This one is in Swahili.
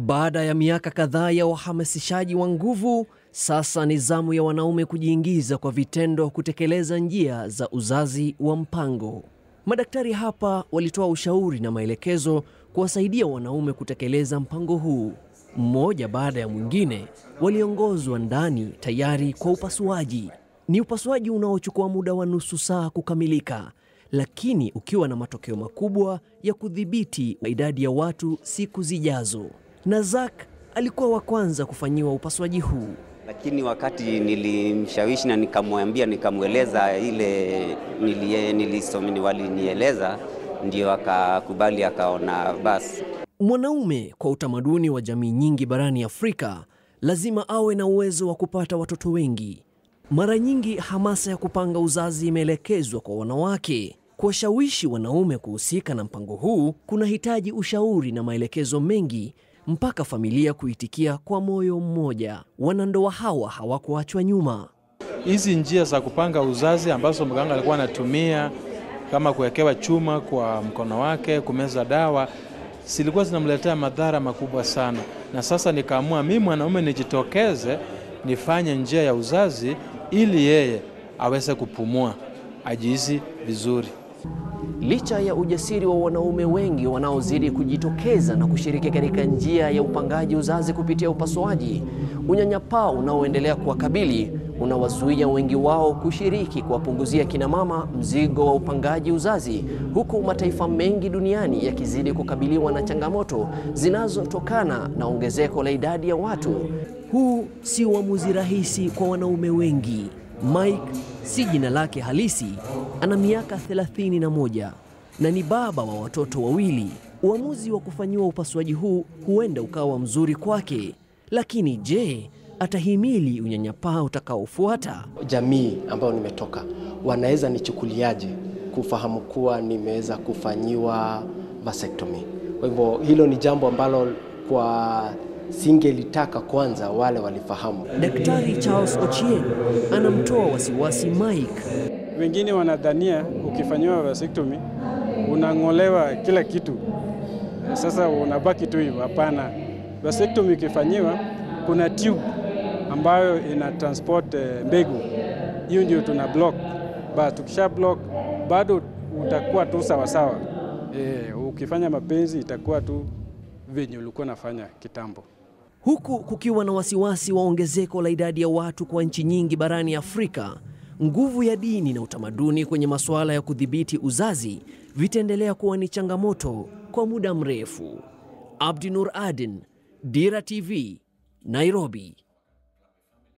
Baada ya miaka kadhaa ya uhamasishaji wa nguvu, sasa ni zamu ya wanaume kujiingiza kwa vitendo kutekeleza njia za uzazi wa mpango. Madaktari hapa walitoa ushauri na maelekezo kuwasaidia wanaume kutekeleza mpango huu. Mmoja baada ya mwingine waliongozwa ndani tayari kwa upasuaji. Ni upasuaji unaochukua muda wa nusu saa kukamilika, lakini ukiwa na matokeo makubwa ya kudhibiti idadi ya watu siku zijazo. Nazak alikuwa wa kwanza kufanyiwa upasuaji huu. Lakini wakati nilimshawishi na nikamweleza ile walinieleza, ndio akakubali, akaona basi. Mwanaume kwa utamaduni wa jamii nyingi barani Afrika lazima awe na uwezo wa kupata watoto wengi. Mara nyingi hamasa ya kupanga uzazi imeelekezwa kwa wanawake. Kuwashawishi wanaume kuhusika na mpango huu kunahitaji ushauri na maelekezo mengi mpaka familia kuitikia kwa moyo mmoja. Wanandoa hawa hawakuachwa nyuma. Hizi njia za kupanga uzazi ambazo mganga alikuwa anatumia, kama kuwekewa chuma kwa mkono wake, kumeza dawa, zilikuwa zinamletea madhara makubwa sana. Na sasa nikaamua mimi mwanaume nijitokeze, nifanye njia ya uzazi ili yeye aweze kupumua, ajihisi vizuri. Licha ya ujasiri wa wanaume wengi wanaozidi kujitokeza na kushiriki katika njia ya upangaji uzazi kupitia upasuaji, unyanyapaa unaoendelea kuwakabili unawazuia wengi wao kushiriki kuwapunguzia kina mama mzigo wa upangaji uzazi, huku mataifa mengi duniani yakizidi kukabiliwa na changamoto zinazotokana na ongezeko la idadi ya watu. Huu si uamuzi rahisi kwa wanaume wengi. Mike si jina lake halisi, ana miaka 31 na ni baba wa watoto wawili. Uamuzi wa kufanyiwa upasuaji huu huenda ukawa mzuri kwake, lakini je, atahimili unyanyapaa utakaofuata? Jamii ambayo nimetoka wanaweza nichukuliaje kufahamu kuwa nimeweza kufanyiwa vasectomy? Kwa hivyo hilo ni jambo ambalo kwa singelitaka kwanza wale walifahamu. Daktari Charles Ochieng anamtoa wasiwasi Mike. Wengine wanadhania ukifanyiwa vasectomy unang'olewa kila kitu, sasa unabaki tu hivyo. Hapana, vasectomy ukifanyiwa kuna tube ambayo ina transport mbegu, hiyo ndio tuna block. Basi tukisha block bado utakuwa tu sawa sawa. Ukifanya mapenzi itakuwa tu venye ulikuwa nafanya kitambo. Huku kukiwa na wasiwasi wa ongezeko la idadi ya watu kwa nchi nyingi barani Afrika, nguvu ya dini na utamaduni kwenye masuala ya kudhibiti uzazi vitaendelea kuwa ni changamoto kwa muda mrefu. Abdi Nur Aden, Dira TV, Nairobi.